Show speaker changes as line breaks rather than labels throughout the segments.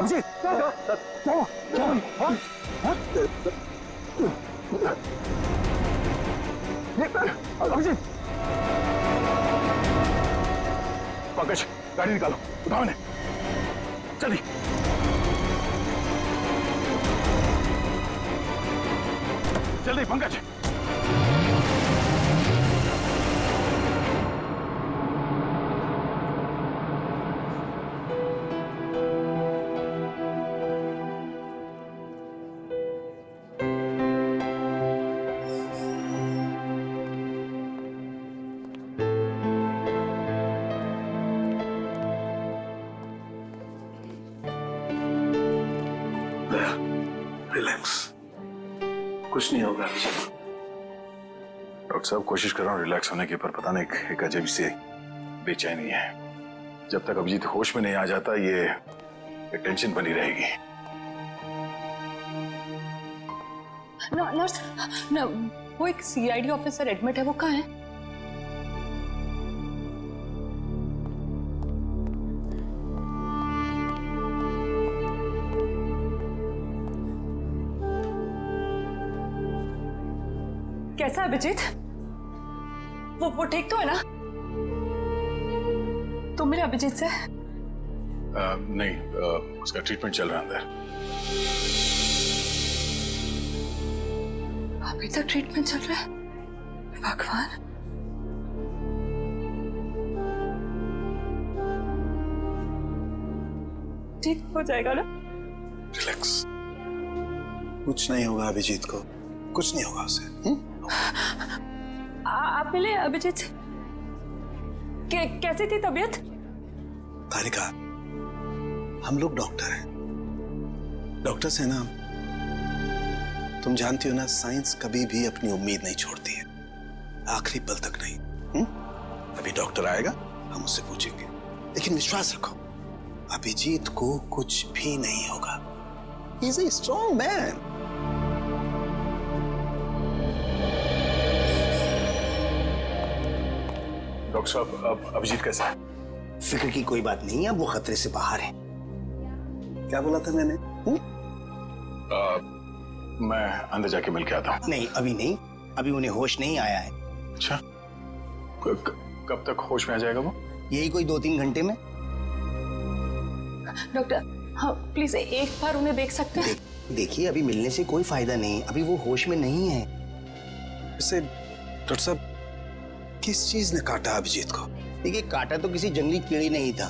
अभिजीत अभिजीत पंकज गाड़ी निकालो, उठाओ इन्हें जल्दी। जल्दी पंकज।
रिलैक्स, कुछ नहीं होगा।
डॉक्टर साहब कोशिश कर रहा हूँ रिलैक्स होने की, पर पता नहीं एक अजीब सी बेचैनी है। जब तक अभिजीत होश में नहीं आ जाता ये टेंशन बनी रहेगी।
नर्स, वो एक सीआईडी ऑफिसर एडमिट है, वो कहाँ है? कैसा है अभिजीत? वो ठीक तो है ना? तुम मिले अभिजीत से?
नहीं, उसका ट्रीटमेंट चल रहा है अंदर।
अभी तक ट्रीटमेंट चल रहा है? भगवान। ठीक हो जाएगा ना?
रिलैक्स, कुछ नहीं होगा अभिजीत को, कुछ नहीं होगा उसे।
आप मिले अभिजीत से? कैसी थी तबीयत?
तारिका, हम लोग डॉक्टर हैं, डॉक्टर से ना, तुम जानती हो ना, साइंस कभी भी अपनी उम्मीद नहीं छोड़ती है, आखिरी पल तक नहीं। अभी डॉक्टर आएगा, हम उससे पूछेंगे, लेकिन विश्वास रखो अभिजीत को कुछ भी नहीं होगा। He is a strong man.
Doctor साहब अब अभिजीत कैसा है?
फिक्र की कोई बात नहीं है, अब वो खतरे से बाहर है।
क्या बोला था मैंने?
मैं अंदर जाके मिल के आता हूँ।
नहीं अभी नहीं, अभी उन्हें होश नहीं आया है।
अच्छा, कब तक होश में आ जाएगा वो?
यही कोई 2-3 घंटे में।
डॉक्टर, हाँ प्लीज एक बार उन्हें देख सकते हैं?
देखिए अभी मिलने से कोई फायदा नहीं, अभी वो होश में नहीं है।
वैसे डॉक्टर साहब, किस चीज ने काटा अभिजीत को?
देखिए काटा तो किसी जंगली कीड़े ने ही था,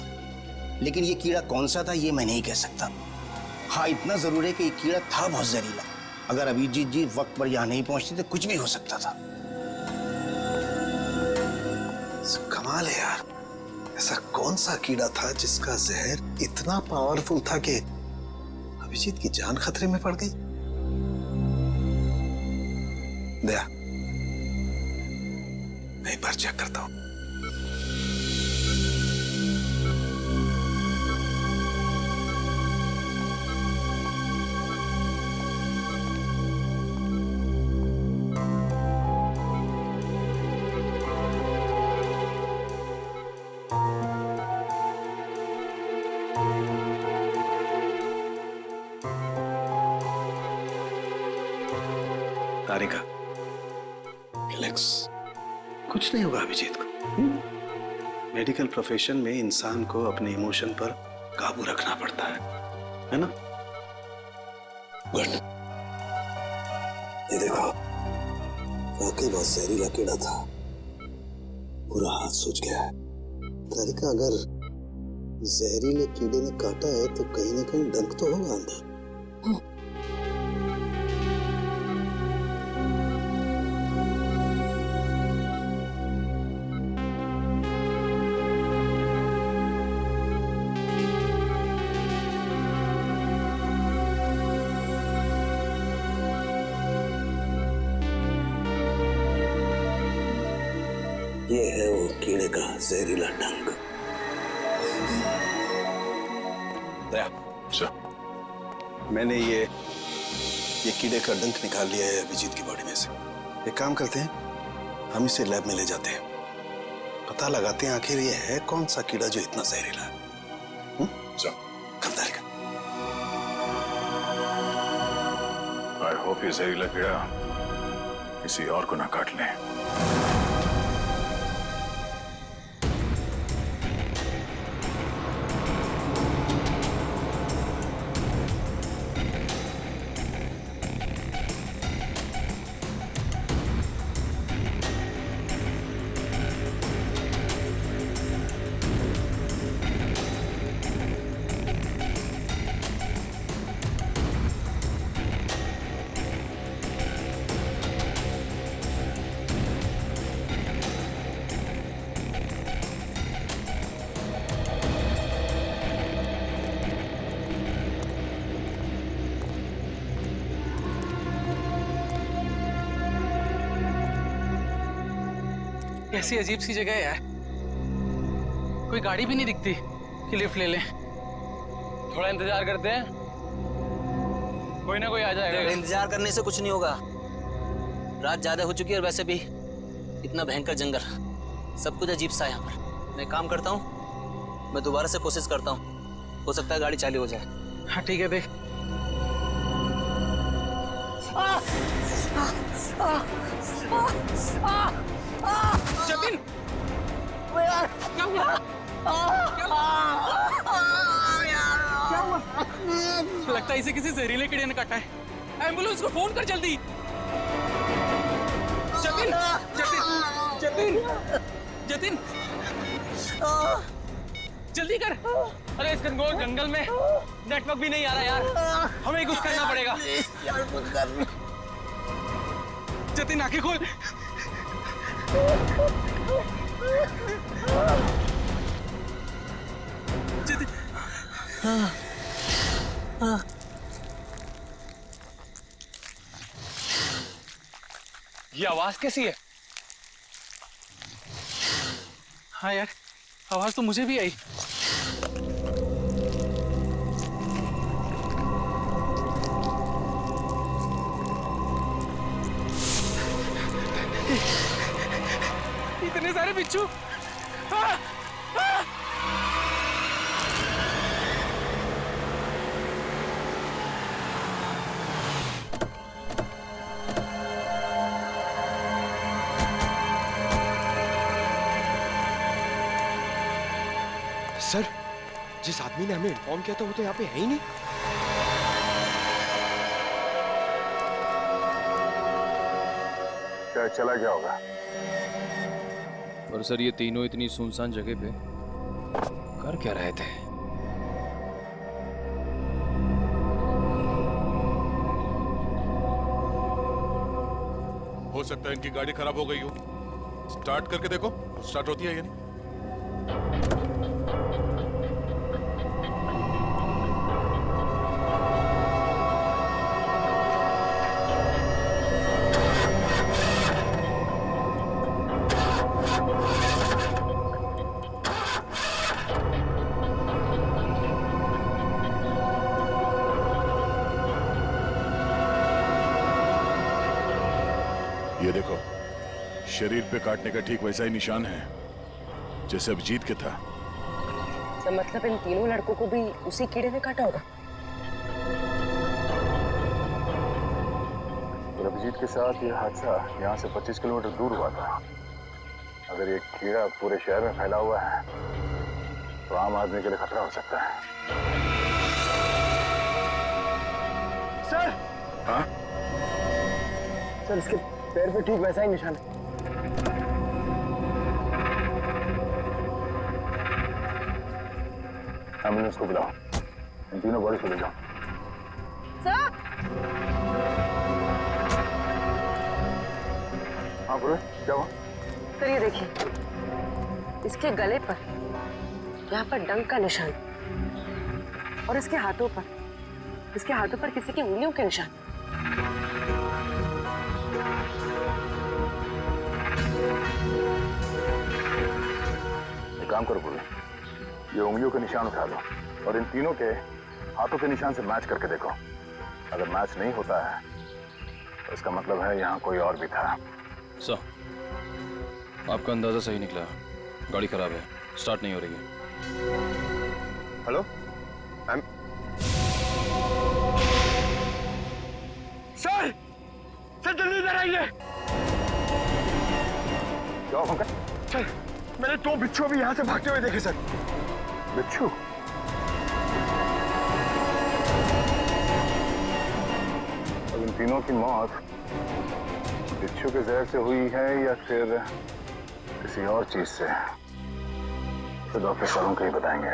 लेकिन ये कीड़ा कौन सा था ये मैं नहीं कह सकता। हाँ इतना जरूर है कि ये कीड़ा था बहुत जहरीला। अगर अभिजीत जी वक्त पर यहाँ नहीं पहुंचते तो कुछ भी हो सकता था।
कमाल है यार, ऐसा कौन सा कीड़ा था जिसका जहर इतना पावरफुल था कि अभिजीत की जान खतरे में पड़ गई? दया, मैं एक बार चेक करता हूं। तारिका, रिलैक्स, कुछ नहीं होगा अभिजीत को। मेडिकल प्रोफेशन में इंसान को अपने इमोशन पर काबू रखना पड़ता है ना? गुड। ये देखो, वाकई बहुत जहरीला कीड़ा था, पूरा हाथ सूज गया है। तारिका, अगर जहरीले कीड़े ने काटा है तो कहीं ना कहीं डंक तो होगा अंदर। ये है वो कीड़े का जहरीला डंक। दया, मैंने ये कीड़े का डंक निकाल लिया है अभिजीत की बॉडी में से। एक काम करते हैं, हम इसे लैब में ले जाते हैं, पता लगाते हैं आखिर ये है कौन सा कीड़ा जो इतना जहरीला है।
चलो।
कम तारिका।
होप ये जहरीला कीड़ा किसी और को ना काट ले।
कैसी अजीब सी जगह है यार, कोई गाड़ी भी नहीं दिखती कि लिफ्ट ले लें। थोड़ा इंतजार करते हैं, कोई ना कोई आ जाएगा।
इंतजार करने से कुछ नहीं होगा, रात ज्यादा हो चुकी है और वैसे भी इतना भयंकर जंगल, सब कुछ अजीब सा है यहाँ पर। मैं काम करता हूँ, मैं दोबारा से कोशिश करता हूँ, हो सकता है गाड़ी चालू हो जाए।
हाँ ठीक है, देख। जतिन, क्या हुआ? क्या हुआ? लगता है इसे किसी जहरीले कीड़े ने काटा है। एम्बुलेंस को फोन कर जल्दी। जतिन, जतिन, जतिन, जतिन, जल्दी कर। अरे इस घनघोर जंगल में नेटवर्क भी नहीं आ रहा यार, हमें ही कुछ करना पड़ेगा। जतिन आंखें खोल। जतिन, ये आवाज कैसी है? हाँ यार, आवाज तो मुझे भी आई। इतने सारे बिच्छू।
सर, जिस आदमी ने हमें इन्फॉर्म किया था वो तो यहाँ पे है ही नहीं।
क्या चला गया होगा?
और सर, ये तीनों इतनी सुनसान जगह पे कर क्या रहे थे?
हो सकता है इनकी गाड़ी खराब हो गई हो। स्टार्ट करके देखो, स्टार्ट होती है या नहीं। ये देखो, शरीर पे काटने का ठीक वैसा ही निशान है जैसे अभिजीत के था।
तो मतलब इन तीनों लड़कों को भी उसी कीड़े ने काटा होगा?
और अभिजीत के साथ ये हादसा यहाँ से 25 किलोमीटर दूर हुआ था। अगर ये कीड़ा पूरे शहर में फैला हुआ है तो आम आदमी के लिए खतरा हो सकता है।
सर!
हाँ?
सर, इसके पैर पे ठीक वैसा ही निशान है।
एम्बुलेंस को बुलाओ, इन तीनों बॉडी को ले जाओ।
सर!
हाँ बोलो, क्या हुआ?
सर ये देखिए, इसके गले पर यहाँ पर डंक का निशान और इसके हाथों पर किसी की उंगलियों के निशान।
एक काम करो बोले, ये उंगलियों के निशान उठा लो और इन तीनों के हाथों के निशान से मैच करके देखो। अगर मैच नहीं होता है तो इसका मतलब है यहाँ कोई और भी था।
सर, आपका अंदाजा सही निकला, गाड़ी खराब है, स्टार्ट नहीं हो रही है।
Hello,
sir! दो बिच्छू भी यहाँ से भागते हुए देखे सर।
बिच्छू? अब इन तीनों की मौत बिच्छू के जहर से हुई है या फिर किसी और चीज से, खुद ऑफिसरों को ही बताएंगे।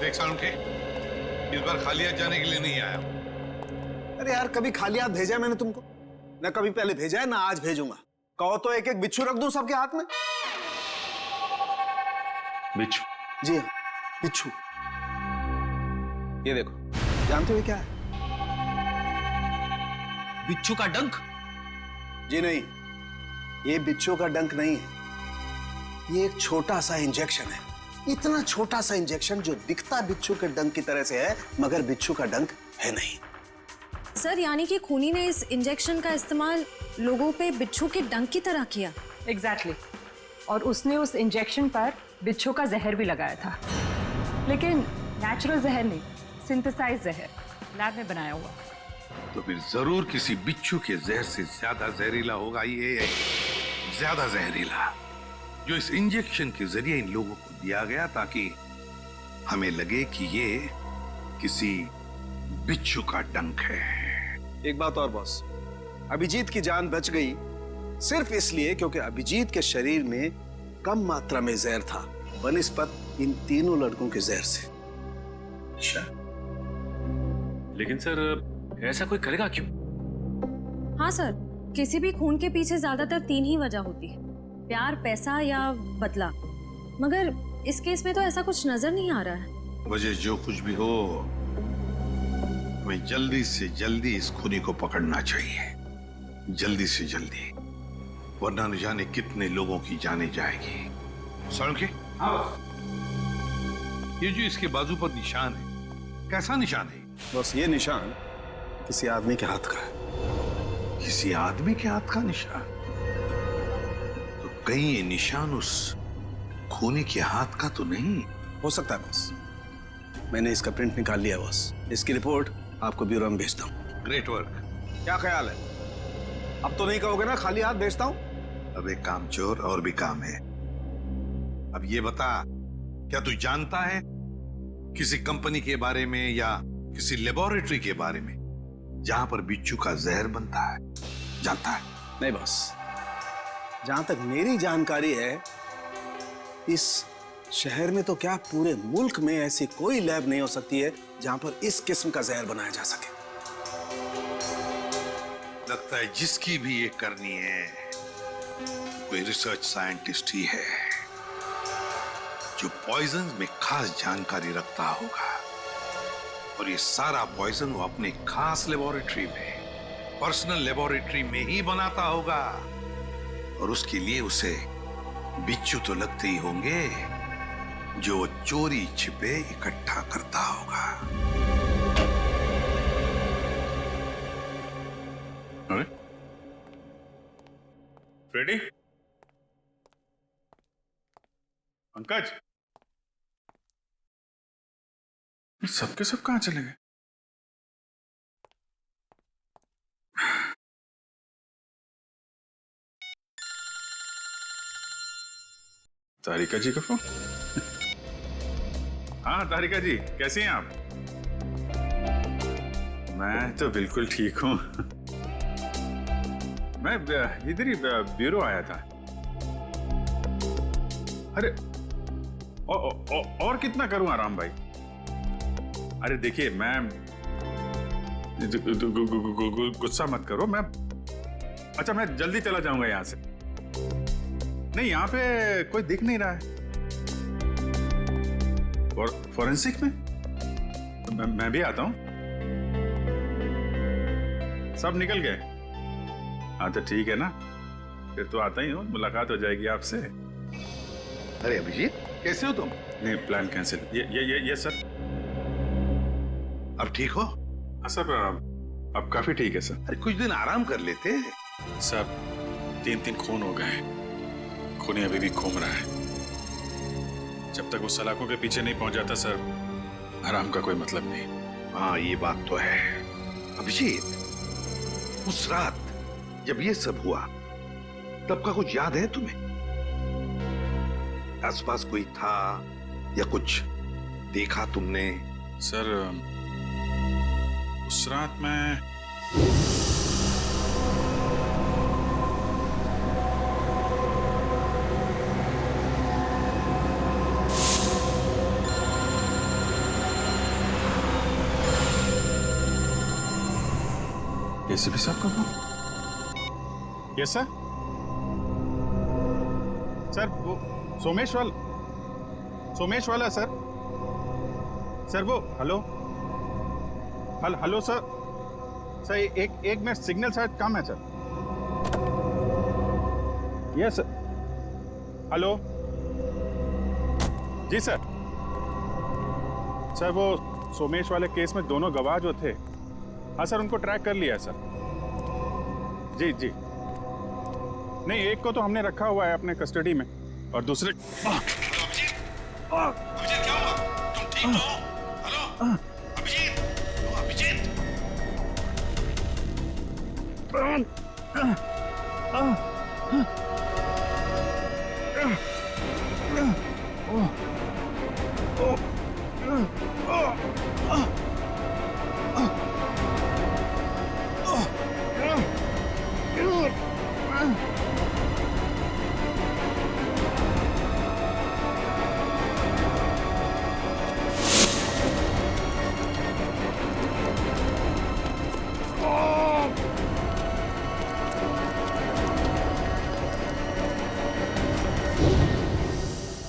देख सालुंखे, इस बार खाली हाथ जाने के लिए नहीं आया।
अरे यार, कभी खाली हाथ भेजा है मैंने तुमको? ना कभी पहले भेजा है, ना आज भेजूंगा। कहो तो एक एक बिच्छू रख दूं सबके हाथ में।
बिच्छू?
जी हाँ, बिच्छू। ये देखो, जानते हो क्या है?
बिच्छू का डंक?
जी नहीं, ये बिच्छू का डंक नहीं है। ये एक छोटा सा इंजेक्शन है। इतना छोटा सा इंजेक्शन जो दिखता बिच्छू के डंक की तरह से है, मगर बिच्छू का डंक है नहीं।
सर, यानी कि खूनी ने इस इंजेक्शन का इस्तेमाल लोगों पे बिच्छू के डंक की तरह किया।
एग्जैक्टली। और उसने उस इंजेक्शन पर बिच्छू का जहर भी लगाया था, लेकिन नेचुरल जहर नहीं, सिंथेसाइज जहर, लैब में बनाया हुआ।
तो फिर जरूर किसी बिच्छू के जहर से ज्यादा जहरीला होगा ये, ज्यादा जहरीला, जो इस इंजेक्शन के जरिए इन लोगों को दिया गया ताकि हमें लगे कि ये किसी बिच्छू का डंक है।
एक बात और बॉस, अभिजीत की जान बच गई सिर्फ इसलिए क्योंकि अभिजीत के शरीर में कम मात्रा में जहर था बनिस्बत इन तीनों लड़कों के जहर से।
अच्छा,
लेकिन सर ऐसा कोई करेगा क्यों?
हाँ सर, किसी भी खून के पीछे ज्यादातर 3 ही वजह होती है, प्यार, पैसा या बदला। मगर इस केस में तो ऐसा कुछ नजर नहीं आ रहा है।
वजह जो कुछ भी हो, हमें जल्दी से जल्दी इस खूनी को पकड़ना चाहिए, जल्दी से जल्दी, वरना न जाने कितने लोगों की जाने जाएगी। सालुंखे, ये जो इसके बाजू पर निशान है, कैसा निशान है?
बस ये निशान किसी आदमी के हाथ का है।
किसी आदमी के हाथ का निशान? तो कहीं ये निशान उस खूनी के हाथ का तो नहीं
हो सकता है बॉस। मैंने इसका प्रिंट निकाल लिया बॉस। इसकी रिपोर्ट आपको ब्यूरो में भेजता हूँ।
Great work.
क्या ख्याल है? अब तो नहीं कहोगे ना खाली हाथ भेजता हूँ?
अब एक काम चोर और भी काम है। अब ये बता, क्या तू जानता है किसी कंपनी के बारे में या किसी लेबोरेटरी के बारे में जहां पर बिच्छू का जहर बनता है? जानता है?
नहीं बॉस, जहां तक मेरी जानकारी है, इस शहर में तो क्या पूरे मुल्क में ऐसी कोई लैब नहीं हो सकती है जहां पर इस किस्म का जहर बनाया जा सके।
लगता है जिसकी भी ये करनी है कोई रिसर्च साइंटिस्ट ही है जो पॉइजन में खास जानकारी रखता होगा, और ये सारा पॉइजन वो अपने खास लेबोरेटरी में, पर्सनल लेबोरेटरी में ही बनाता होगा, और उसके लिए उसे बिच्छू तो लगते ही होंगे जो वो चोरी छिपे इकट्ठा करता होगा।
अरे रेडी? पंकज, सबके सब कहां चले गए? तारिका जी का फोन? हाँ तारिका जी, कैसी हैं आप? मैं तो बिल्कुल ठीक हूं। मैं इधर ही ब्यूरो आया था। अरे और कितना करूं आराम भाई? अरे देखिए, मैं गुस्सा मत करो, मैं अच्छा मैं जल्दी चला जाऊंगा यहां से। नहीं, यहां पे कोई दिख नहीं रहा है। फॉरेंसिक में तो मैं भी आता हूं। सब निकल गए? हाँ तो ठीक है ना, फिर तो आता ही हूं, मुलाकात हो जाएगी आपसे।
अरे अभिजीत, कैसे हो तुम?
नहीं, प्लान कैंसिल। ये सर।
अब ठीक हो?
हाँ सर, अब काफी ठीक है सर।
अरे कुछ दिन आराम कर लेते।
सर 3 खून हो गए हैं, खूनी अभी भी घूम रहा है। जब तक वो सलाखों के पीछे नहीं पहुंच जाता सर, आराम का कोई मतलब नहीं।
हाँ ये बात तो है। अभिजीत, उस रात जब ये सब हुआ तब का कुछ याद है तुम्हें? आसपास कोई था या कुछ देखा तुमने?
सर उस रात मैं एसीपी साहब का फोन?
Yes sir. सर वो सोमेश वाला सर। सर वो हेलो सर एक मिनट, सिग्नल शायद कम है सर। Yes sir. हेलो जी सर। सर वो सोमेश वाले केस में दोनों गवाह जो थे, हाँ सर उनको ट्रैक कर लिया है सर। जी नहीं, एक को तो हमने रखा हुआ है अपने कस्टडी में और दूसरे
अभिजीत क्या हुआ? तुम ठीक हो? हेलो अभिजीत, अभिजीत।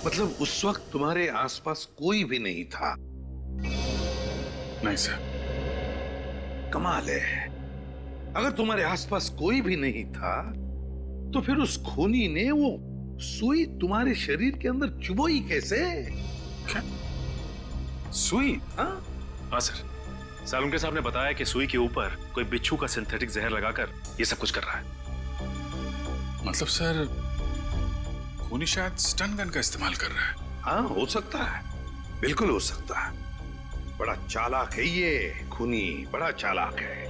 मतलब उस वक्त तुम्हारे आसपास कोई भी नहीं था?
नहीं सर।
कमाल है, अगर तुम्हारे आसपास कोई भी नहीं था तो फिर उस खूनी ने वो सुई तुम्हारे शरीर के अंदर चुभोई कैसे?
क्या सुई?
हाँ सर, सालुंके साहब ने बताया कि सुई के ऊपर कोई बिच्छू का सिंथेटिक जहर लगाकर ये सब कुछ कर रहा है।
मतलब सर खूनी शायद स्टन गन का इस्तेमाल कर रहा है।
हाँ हो सकता है, बिल्कुल हो सकता है। बड़ा चालाक है ये खूनी, बड़ा चालाक है,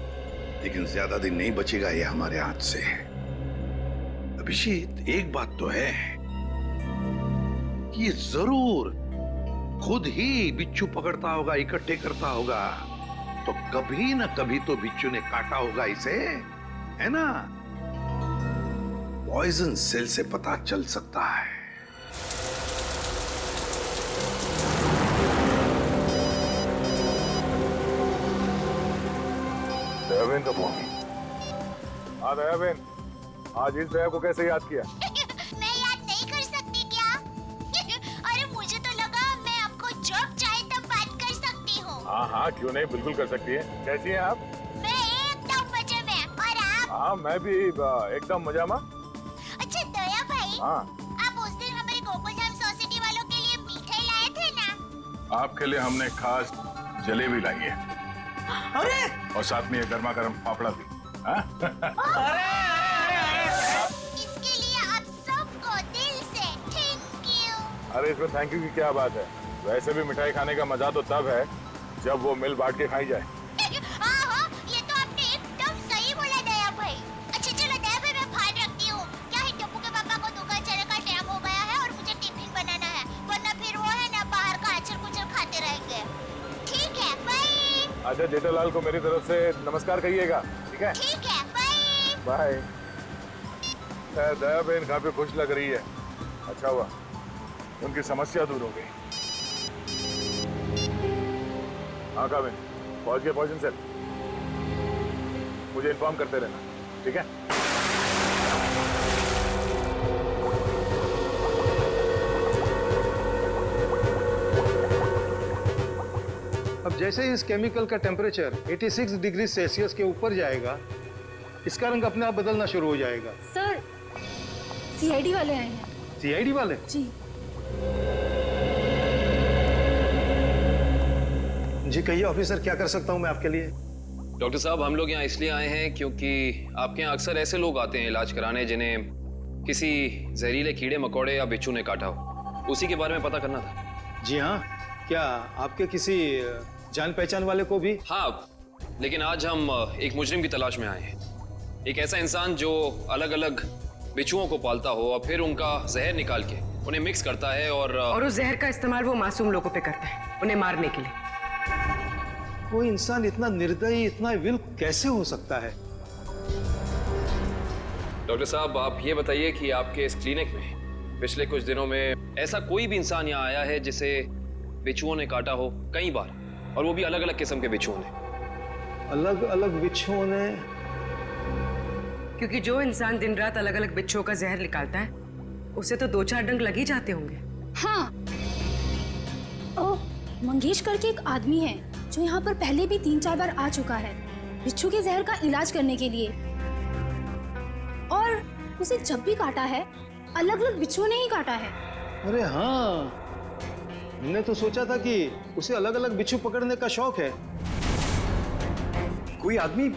लेकिन ज्यादा दिन नहीं बचेगा ये हमारे हाथ से। अभिजीत, एक बात तो है कि ये जरूर खुद ही बिच्छू पकड़ता होगा, इकट्ठे करता होगा, तो कभी ना कभी तो बिच्छू ने काटा होगा इसे, है ना? पॉइजन सेल से पता चल सकता है।
दयाबेन का फोन। हाँ दयाबेन, आज इस दया को कैसे याद किया?
मैं याद नहीं कर सकती क्या? अरे मुझे तो लगा मैं आपको जब चाहे तब बात कर सकती हूँ।
हाँ क्यों नहीं, बिल्कुल कर सकती है। कैसी हैं आप?
मैं एकदम मजे में, और आप?
हाँ मैं भी एकदम मजा में।
अच्छा दया भाई,
हाँ
आप उस दिन हमारे गोकुलधाम सोसाइटी वालों के लिए मिठाई लाए थे ना?
आपके लिए हमने खास जलेबी लाई है।
अरे
और साथ में ये गर्मा गर्म फाफड़ा भी।
इसके लिए आप सबको दिल से थैंक यू।
अरे इसमें थैंक यू की क्या बात है? वैसे भी मिठाई खाने का मजा तो तब है जब वो मिल बांट के खाई जाए।
हाँ, ये तो आपने एकदम सही बोला दया भाई। अच्छा चलो दया भाई, मैं बाहर रखती हूँ। क्या है, टप्पू के पापा को दुकान चलने का टाइम हो गया है और मुझे टिफिन बनाना है, वरना फिर वो है ना बाहर का अचर कुचर खाते रहेंगे। ठीक है, बाय।
अच्छा जेठालाल को मेरी तरफ से नमस्कार कहिएगा, ठीक है?
ठीक है, बाय।
बाय। दया बहन काफी खुश लग रही है। अच्छा हुआ उनकी समस्या दूर हो गई। हाँ काबिन, पहुंच गए पॉइजन सेल। मुझे इन्फॉर्म करते रहना, ठीक है?
अब जैसे ही इस केमिकल का टेम्परेचर 86 डिग्री सेल्सियस के ऊपर जाएगा, इसका रंग अपने आप बदलना शुरू हो जाएगा।
सर सीआईडी वाले आए हैं।
सीआईडी वाले?
जी।
जी कहिए ऑफिसर, क्या कर सकता हूं मैं आपके लिए?
डॉक्टर साहब, हम लोग यहाँ इसलिए आए हैं क्योंकि आपके यहाँ अक्सर ऐसे लोग आते हैं इलाज कराने जिन्हें किसी जहरीले कीड़े मकोड़े या बिच्छू ने काटा हो। उसी के बारे में पता करना था।
जी हाँ, क्या आपके किसी जान पहचान वाले को भी?
हाँ, लेकिन आज हम एक मुजरिम की तलाश में आए हैं। एक ऐसा इंसान जो अलग अलग बिच्छुओं को पालता हो और फिर उनका जहर निकाल के उन्हें मिक्स करता है और
उस जहर का इस्तेमाल वो मासूम लोगों पे करता है, उन्हें मारने के लिए।
वो इंसान इतना निर्दयी, इतना विल कैसे हो सकता है?
डॉक्टर साहब, आप ये बताइए कि आपके इस क्लिनिक में पिछले कुछ दिनों में ऐसा कोई भी इंसान यहाँ आया है जिसे बिच्छुओं ने काटा हो कई बार, और वो भी अलग अलग किस्म के बिच्छुओं ने?
अलग अलग बिच्छुओं ने?
क्योंकि जो इंसान दिन रात अलग अलग बिच्छुओं का जहर निकालता है उसे तो 2-4 डंक लग ही जाते होंगे।
हाँ, ओ मंगेश करके एक आदमी है जो यहाँ पर पहले भी 3-4 बार आ चुका है बिच्छू के जहर का इलाज करने के लिए, और उसे जब भी काटा है अलग अलग बिच्छुओं ने ही काटा है।
अरे हाँ, हमने तो सोचा था कि उसे अलग अलग बिच्छू पकड़ने का शौक है।
कोई आदमी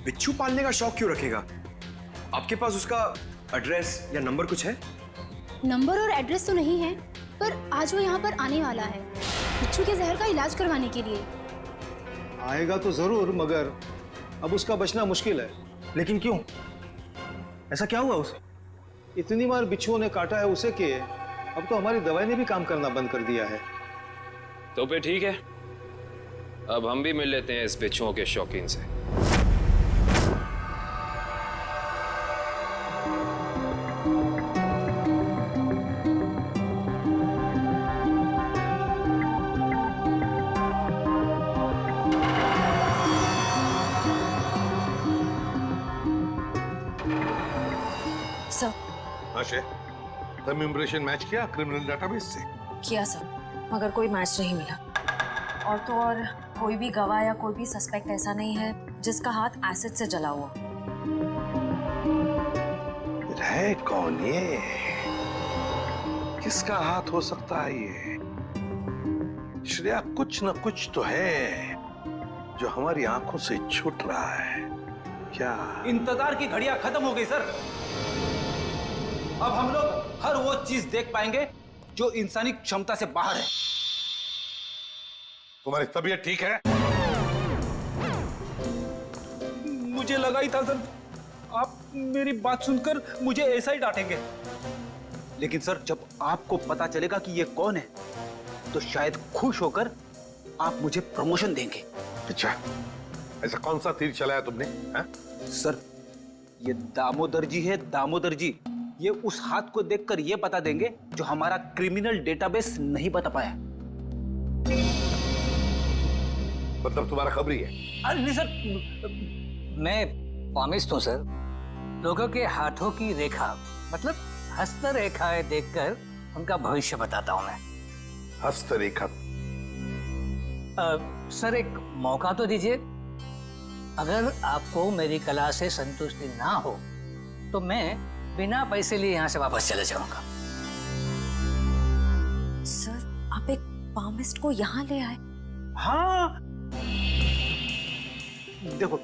बिच्छू पालने का शौक क्यों रखेगा? आपके पास उसका एड्रेस या नंबर कुछ है?
नंबर और एड्रेस तो नहीं है, पर आज वो यहाँ पर आने वाला है बिच्छू के जहर का इलाज करवाने के लिए।
आएगा तो जरूर, मगर अब उसका बचना मुश्किल है।
लेकिन क्यों? ऐसा क्या हुआ उसे?
इतनी बार बिच्छुओं ने काटा है उसे कि अब तो हमारी दवाई ने भी काम करना बंद कर दिया है।
तो फिर ठीक है, अब हम भी मिल लेते हैं इस बिच्छुओं के शौकीन से।
आशे, तुम इम्प्रेशन मैच किया क्रिमिनल डेटाबेस से?
किया सर, मगर कोई मैच नहीं मिला। और तो और कोई भी गवाह या कोई भी सस्पेक्ट ऐसा नहीं है जिसका हाथ एसिड से जला हुआ।
है कौन ये? किसका हाथ हो सकता है ये? श्रेया, कुछ न कुछ तो है जो हमारी आंखों से छूट रहा है। क्या?
इंतजार की घड़ियां खत्म हो गई सर। अब हम लोग हर वो चीज देख पाएंगे जो इंसानी क्षमता से बाहर है।
तुम्हारी तबीयत ठीक है?
मुझे लगा ही था सर, आप मेरी बात सुनकर मुझे ऐसा ही डांटेंगे। लेकिन सर, जब आपको पता चलेगा कि ये कौन है तो शायद खुश होकर आप मुझे प्रमोशन देंगे।
अच्छा, ऐसा कौन सा तीर चलाया तुमने? हा?
सर, ये दामोदर जी है, दामोदर जी। ये उस हाथ को देखकर ये बता देंगे जो हमारा क्रिमिनल डेटाबेस नहीं बता पाया।
मतलब तुम्हारा खबरी है?
नहीं सर,
मैं पामिस्ट हूँ सर। लोगों के हाथों की रेखा, मतलब हस्तरेखाएं देखकर उनका भविष्य बताता हूँ मैं।
हस्तरेखा?
सर, एक मौका तो दीजिए। अगर आपको मेरी कला से संतुष्टि ना हो तो मैं बिना पैसे लिए यहाँ से वापस चले जाऊंगा।
सर, आप एक पामिस्ट को यहाँ ले आए?
हाँ, देखो,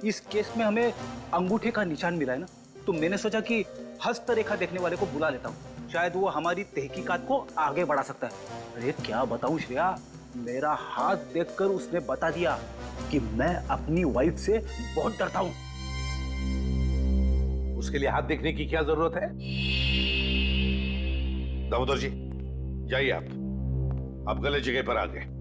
इस केस में हमें अंगूठे का निशान मिला है ना, तो मैंने सोचा कि हस्तरेखा देखने वाले को बुला लेता हूँ, शायद वो हमारी तहकीकात को आगे बढ़ा सकता है। अरे क्या बताऊं श्रेया, मेरा हाथ देखकर उसने बता दिया कि मैं अपनी वाइफ से बहुत डरता हूं।
उसके लिए हाथ देखने की क्या जरूरत है? दामोदर जी, जाइए आप गलत जगह पर आ गए।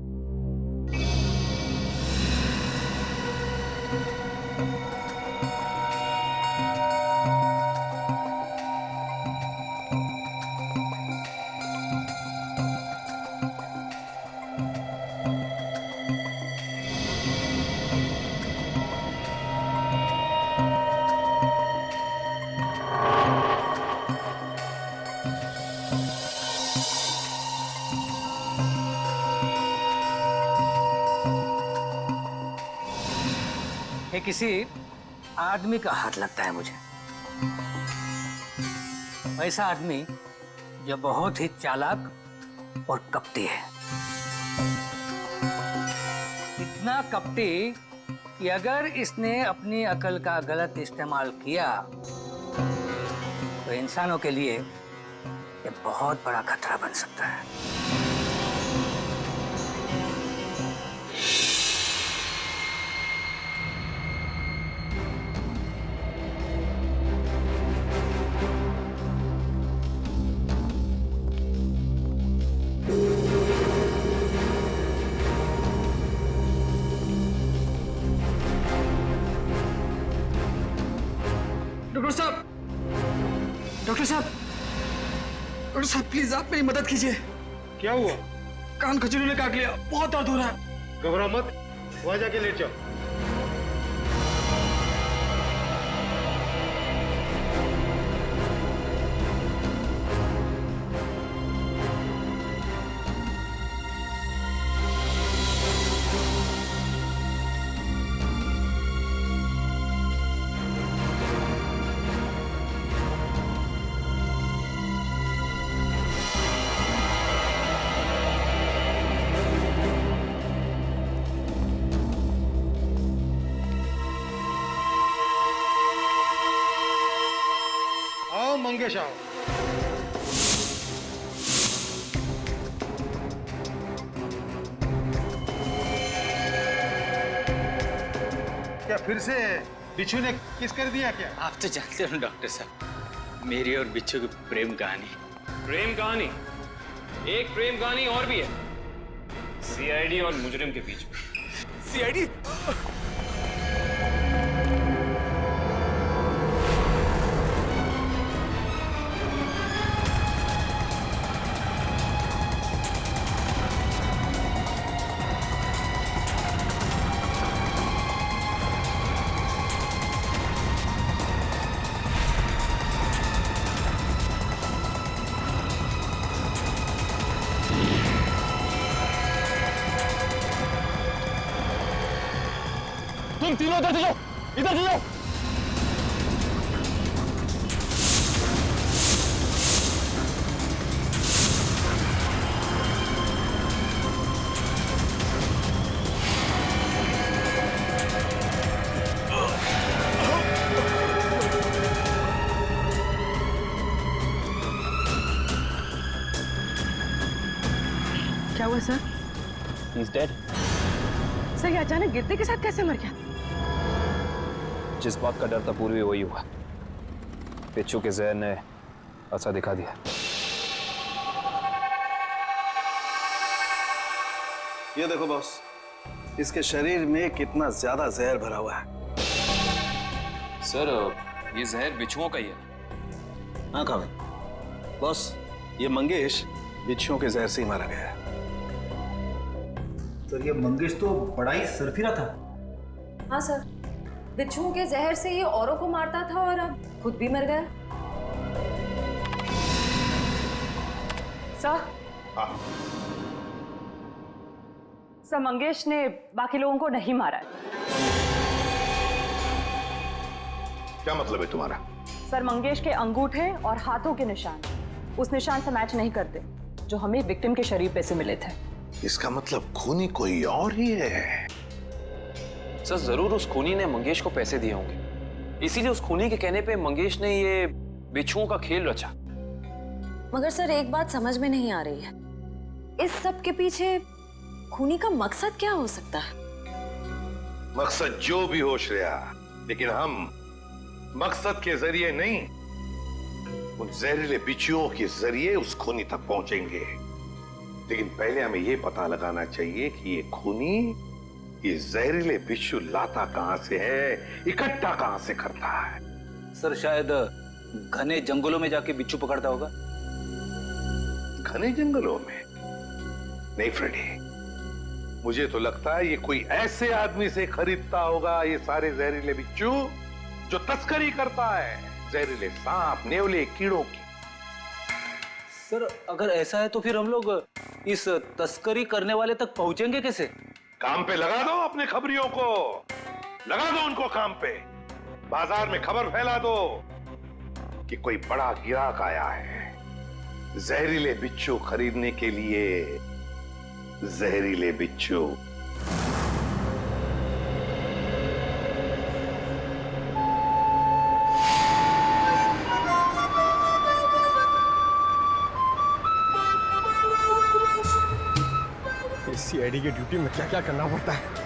ये किसी आदमी का हाथ लगता है मुझे। ऐसा आदमी जो बहुत ही चालाक और कपटी है। इतना कपटी कि अगर इसने अपनी अकल का गलत इस्तेमाल किया तो इंसानों के लिए ये बहुत बड़ा खतरा बन सकता है।
डॉक्टर साहब, डॉक्टर साहब प्लीज आप मेरी मदद कीजिए।
क्या हुआ?
कान खजूरी ने काट लिया, बहुत दर्द हो रहा है।
घबराओ मत, वहां जाके लेट जाओ। मंगेश आओ। क्या फिर से बिच्छू ने किस कर दिया क्या?
आप तो जानते हो डॉक्टर साहब, मेरी और बिच्छू की प्रेम कहानी।
प्रेम कहानी? एक प्रेम कहानी और भी है, सीआईडी और मुजरिम के बीच में।
सीआईडी?
तुम तीनों इधर जाओ, इधर जाओ।
क्या हुआ सर?
He's dead.
सर ये अचानक गिरते के साथ कैसे मर गया?
जिस बात का डर था पूर्वी वही हुआ। बिच्छू के जहर ने असर दिखा दिया।
ये देखो बॉस, इसके शरीर में कितना ज्यादा जहर भरा हुआ है।
सर ये जहर बिच्छुओं का ही है।
हाँ कहा बॉस, ये मंगेश बिच्छुओं के जहर से ही मारा गया है।
सर ये मंगेश तो बड़ा ही सरफिरा था।
हाँ सर, बिच्छुओं के जहर से ये औरों को मारता था और अब खुद भी मर गया।
सर, सर मंगेश ने बाकी लोगों को नहीं मारा है।
क्या मतलब है तुम्हारा?
सर मंगेश के अंगूठे और हाथों के निशान उस निशान से मैच नहीं करते जो हमें विक्टिम के शरीर पे से मिले थे।
इसका मतलब खूनी कोई और ही है।
सर जरूर उस खूनी ने मंगेश को पैसे दिए होंगे, इसीलिए उस खूनी के कहने पे मंगेश ने ये बिच्छुओं का खेल रचा।
मगर सर एक बात समझ में नहीं आ रही है, इस सब के पीछे खूनी का मकसद क्या हो सकता है?
मकसद जो भी हो श्रेया, लेकिन हम मकसद के जरिए नहीं, उन जहरीले बिच्छुओं के जरिए उस खूनी तक पहुंचेंगे। लेकिन पहले हमें यह पता लगाना चाहिए कि ये खूनी ये जहरीले बिच्छू लाता कहां से है, इकट्ठा कहां से करता है।
सर शायद घने जंगलों में जाके बिच्छू पकड़ता होगा।
घने जंगलों में? नहीं फ्रेडी, मुझे तो लगता है ये कोई ऐसे आदमी से खरीदता होगा ये सारे जहरीले बिच्छू जो तस्करी करता है, जहरीले सांप, नेवले, कीड़ों की।
सर अगर ऐसा है तो फिर हम लोग इस तस्करी करने वाले तक पहुंचेंगे कैसे?
काम पे लगा दो अपने खबरियों को, लगा दो उनको काम पे। बाजार में खबर फैला दो कि कोई बड़ा गिराक आया है, जहरीले बिच्छू खरीदने के लिए जहरीले बिच्छू।
सीआईडी की ड्यूटी में क्या क्या करना पड़ता है।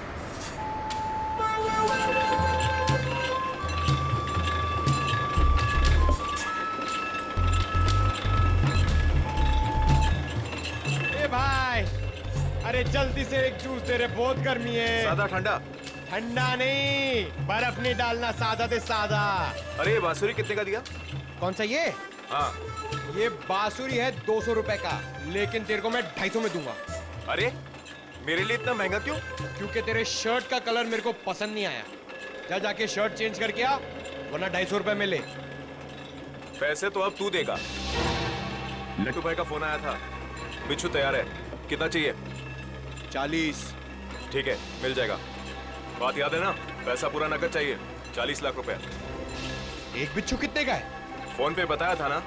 ए भाई, अरे जल्दी से एक जूस दे रहे, बहुत गर्मी है।
सादा ठंडा?
ठंडा नहीं, बर्फ नहीं डालना, सादा दे सादा।
अरे ये बांसुरी कितने का दिया?
कौन सा ये?
हाँ।
ये बांसुरी है 200 रुपए का, लेकिन तेरे को मैं 250 में दूंगा।
अरे मेरे लिए इतना महंगा क्यों?
क्योंकि तेरे शर्ट का कलर मेरे को पसंद नहीं आया। जा जाके शर्ट चेंज करके आ, वरना 250 रुपए में ले।
पैसे तो अब तू देगा। लट्टू भाई का फोन आया था, बिच्छू तैयार है। कितना चाहिए?
40।
ठीक है, मिल जाएगा। बात याद है ना, पैसा पूरा नकद चाहिए। 40 लाख रुपए।
एक बिच्छू कितने का है?
फोन पे बताया था ना,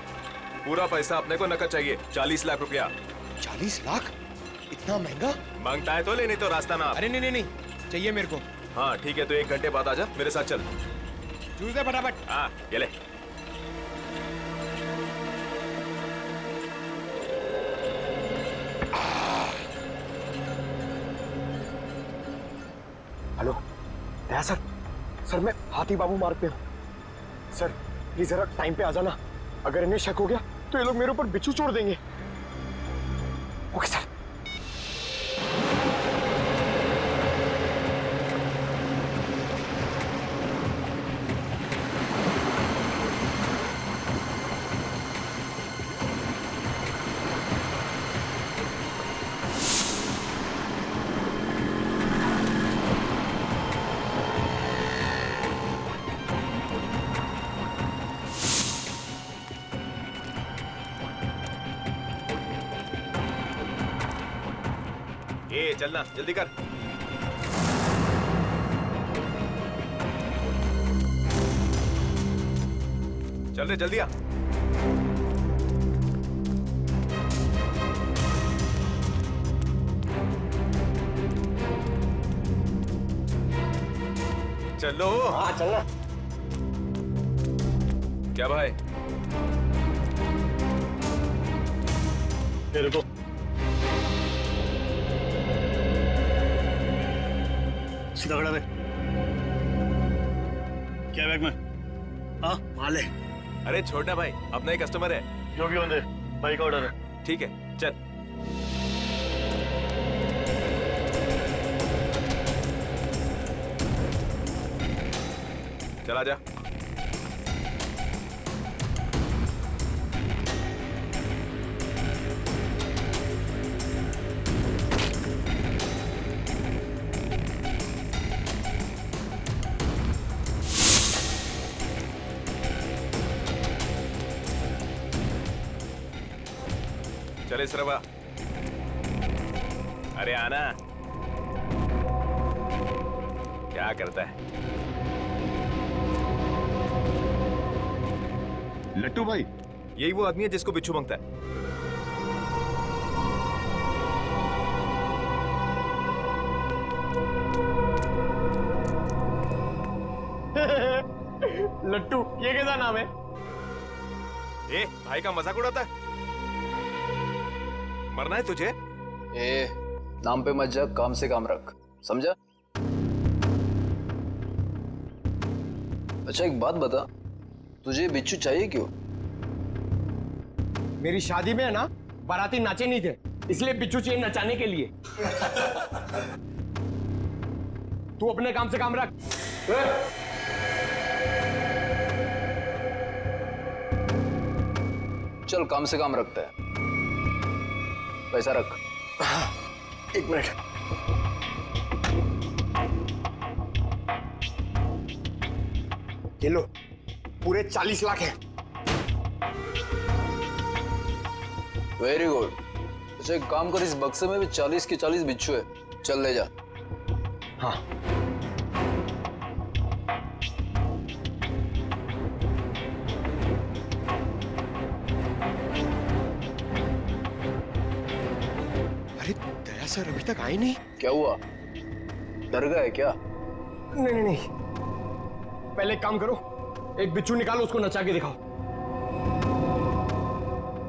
पूरा पैसा अपने को नकद चाहिए। 40 लाख रुपया।
40 लाख? इतना महंगा?
मांगता है तो ले, नहीं तो रास्ता ना।
अरे नहीं नहीं नहीं, चाहिए मेरे को।
हाँ ठीक है, तो 1 घंटे बाद आजा, मेरे साथ चल।
जूस दे फटाफट।
हाँ ये ले।
हेलो दया सर, सर मैं हाथी बाबू मार्ग पे हूँ। सर प्लीज जरा टाइम पे आ जाना, अगर इन्हें शक हो गया तो ये लोग मेरे ऊपर बिच्छू छोड़ देंगे। Okay sir.
ए चलना, जल्दी कर। चल रे, जल्दी आ। चलो।
हाँ चलना।
क्या भाई?
मेरे को
सीधा खड़ा है। क्या बैग में? हाँ माल है।
अरे छोड़ना भाई, अपना ही कस्टमर है।
जो भी होने, भाई का ऑर्डर है।
ठीक है चल। चला जा। चले सरवा। अरे आना। क्या करता है
लट्टू भाई?
यही वो आदमी है जिसको बिच्छू मांगता है।
लट्टू, ये कैसा नाम है?
ए भाई का मजाक उड़ाता है। मरना है तुझे?
ए नाम पे मत जा, काम से काम रख, समझा? अच्छा एक बात बता, तुझे बिच्छू चाहिए क्यों?
मेरी शादी में है ना, बाराती नाचे नहीं थे, इसलिए बिच्छू चाहिए नचाने के लिए। तू अपने काम से काम रख।
चल काम से काम रखता है, पैसा रख।
1 मिनट। ये लो, पूरे 40 लाख है।
Very good. अच्छा एक काम कर, इस बक्से में भी 40 के 40 बिच्छू है, चल ले जा।
हाँ सर अभी तक आए नहीं।
क्या हुआ, डर गए क्या?
नहीं नहीं नहीं, पहले एक काम करो, एक बिच्छू निकालो, उसको नचा के दिखाओ।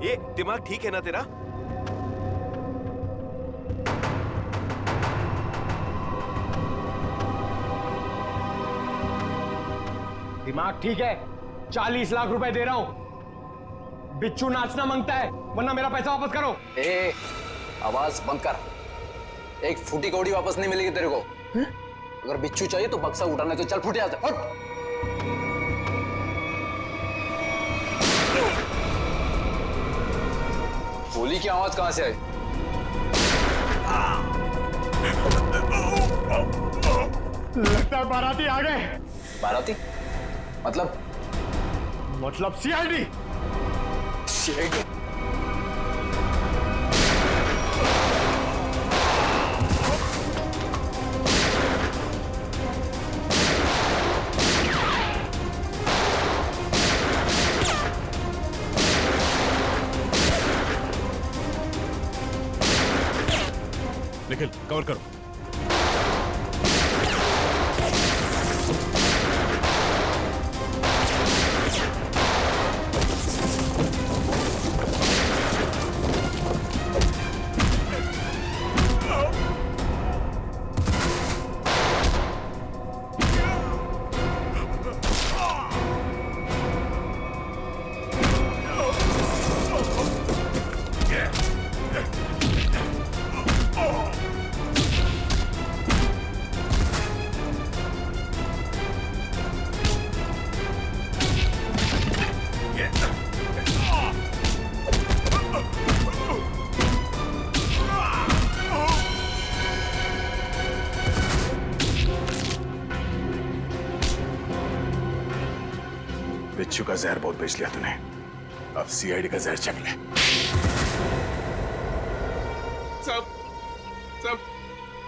ये दिमाग ठीक है ना तेरा?
दिमाग ठीक है, 40 लाख रुपए दे रहा हूं। बिच्छू नाचना मांगता है, वरना मेरा पैसा वापस करो।
ए, आवाज बंद कर। एक फूटी कौड़ी वापस नहीं मिलेगी तेरे को। अगर बिच्छू चाहिए तो बक्सा उठाने तो चल, फूटे यहाँ से, हट। गोली की आवाज कहां से आई?
लगता है बाराती आ गए।
बाराती? मतलब
सीआईडी।
सीआईडी?
निखिल कवर करो। बिच्छू का जहर बहुत बेच लिया तूने, अब सीआईडी का जहर चख ले।
साहब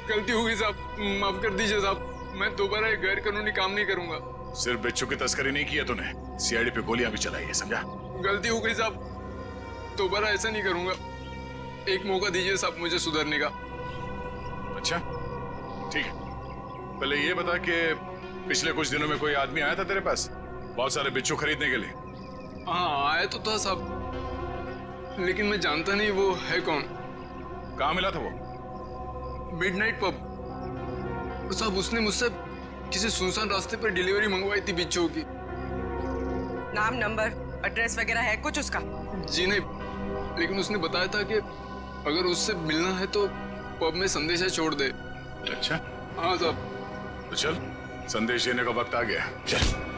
गलती हो गई साहब, माफ कर दीजिए साहब, मैं दोबारा एक गैर कानूनी काम नहीं करूंगा।
सिर्फ बिच्छू की तस्करी नहीं की है तूने, सीआईडी पे गोलियां भी चलाई है, समझा?
गलती हो गई साहब, दोबारा ऐसा नहीं करूंगा। एक मौका दीजिए साहब मुझे सुधरने का।
अच्छा ठीक है, पहले ये बता कि पिछले कुछ दिनों में कोई आदमी आया था तेरे पास बहुत सारे बिच्छू खरीदने के लिए?
हाँ आया तो था साहब, लेकिन मैं जानता नहीं वो है कौन।
कहाँ मिला था वो?
मिडनाइट पब साहब, उसने मुझसे किसी सुनसान रास्ते पर डिलीवरी मंगवाई थी बिच्छू की।
नाम, नंबर, एड्रेस वगैरह है कुछ उसका?
जी नहीं, लेकिन उसने बताया था कि अगर उससे मिलना है तो पब में संदेशा छोड़ दे।
अच्छा
हाँ साहब।
तो चल, संदेश देने का वक्त आ गया, चल।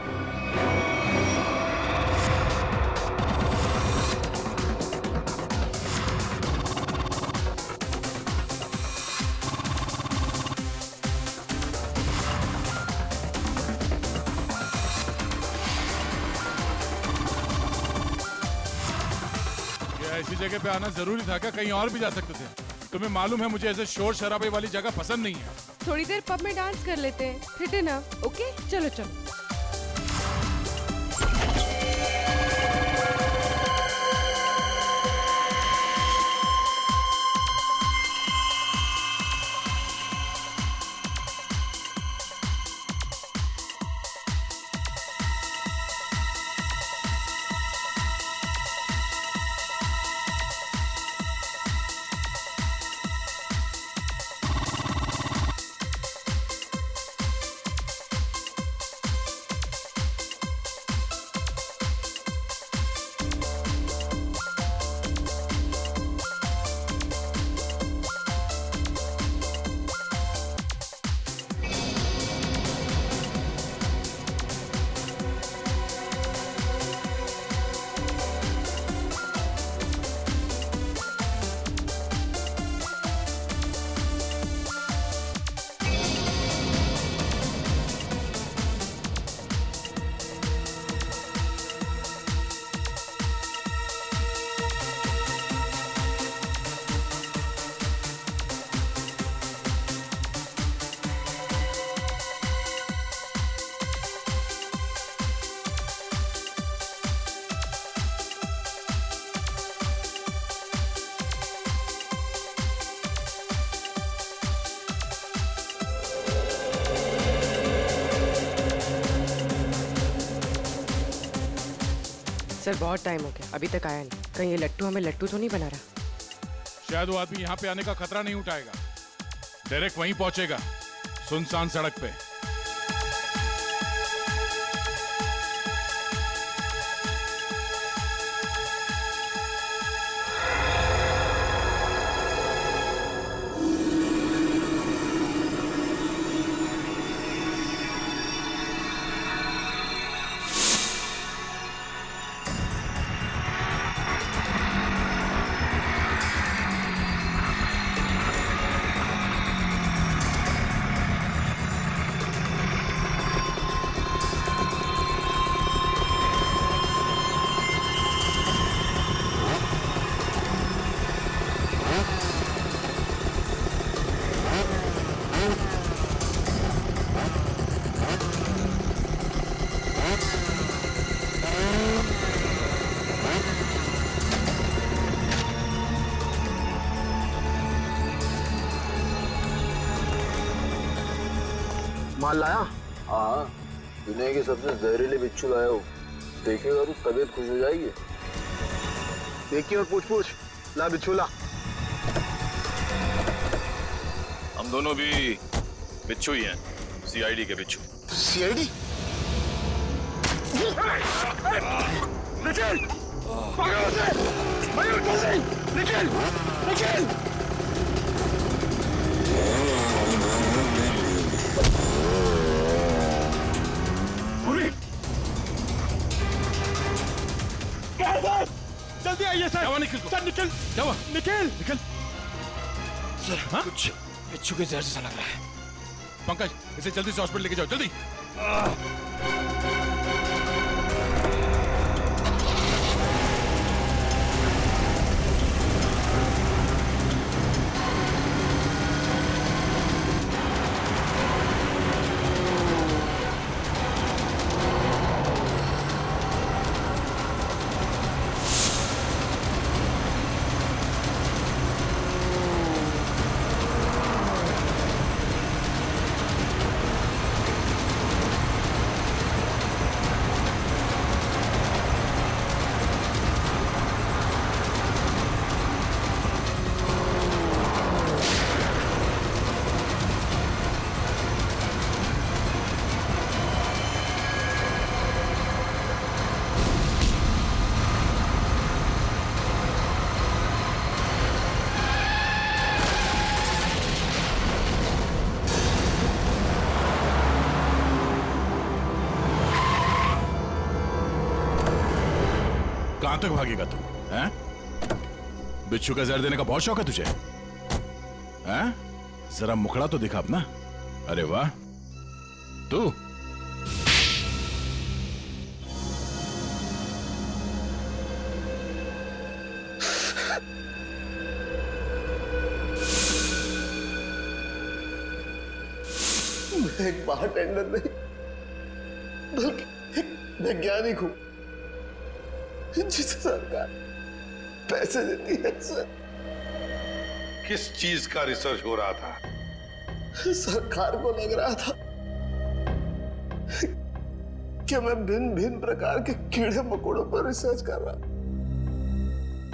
ऐसी जगह पे आना जरूरी था क्या? कहीं और भी जा सकते थे। तुम्हें मालूम है मुझे ऐसे शोर शराबे वाली जगह पसंद नहीं है।
थोड़ी देर पब में डांस कर लेते हैं, फिट है ना? ओके चलो चलो।
सर बहुत टाइम हो गया, अभी तक आया नहीं। कहीं ये लट्टू हमें लट्टू तो नहीं बना रहा?
शायद वो आदमी यहाँ पे आने का खतरा नहीं उठाएगा, डायरेक्ट वहीं पहुंचेगा, सुनसान सड़क पे।
माल लाया? हाँ, दुनिया के सबसे जहरीले बिच्छू लाया हूँ। देखिएगा तो तबीयत खुश हो जाएगी। देखिए और पूछ ला बिच्छू ला।
हम दोनों भी बिच्छू ही हैं, सीआईडी के बिच्छू।
सीआईडी? निखिल! पकड़ो उसे! मयूर जल्दी! निखिल! निखिल!
जल्दी आइए सर। क्या निखिल को? सर निखिल! क्या हुआ? निखिल! निखिल!
सर हाँ? कुछ बिच्छू के जहर जैसा लग रहा है।
पंकज, इसे जल्दी से हॉस्पिटल लेके जाओ, जल्दी। कहां तक भागेगा तू? हैं? बिच्छू का जहर देने का बहुत शौक है तुझे? हैं? जरा मुखड़ा तो दिखा अपना। अरे वाह, तू
मैं एक बारटेंडर नहीं बल्कि एक वैज्ञानिक हूं जिसे सरकार पैसे देती है। सर,
किस चीज का रिसर्च हो रहा था?
सरकार को लग रहा था कि मैं भिन्न भिन्न प्रकार के कीड़े मकोड़ों पर रिसर्च कर रहा,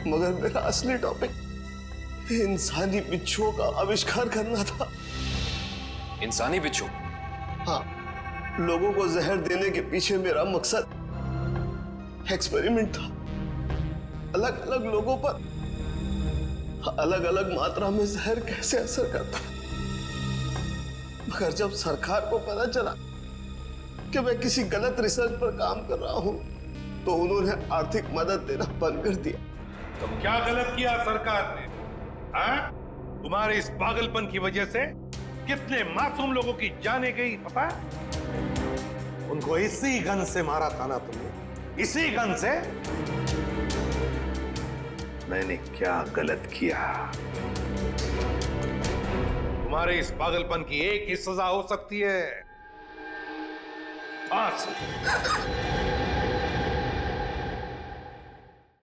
मगर मेरा असली टॉपिक इंसानी बिच्छुओं का आविष्कार करना था।
इंसानी बिच्छू?
हाँ, लोगों को जहर देने के पीछे मेरा मकसद एक्सपेरिमेंट था। अलग अलग लोगों पर अलग अलग मात्रा में जहर कैसे असर करता है। मगर जब सरकार को पता चला कि मैं किसी गलत रिसर्च पर काम कर रहा हूं, तो उन्होंने आर्थिक मदद देना बंद कर दिया।
तो क्या गलत किया सरकार ने? हाँ? तुम्हारे इस पागलपन की वजह से कितने मासूम लोगों की जाने गई पता है? उनको इसी गन से मारा था ना तुमने, इसी गन से। मैंने क्या गलत किया? तुम्हारे इस पागलपन की एक ही सजा हो सकती है, फांसी।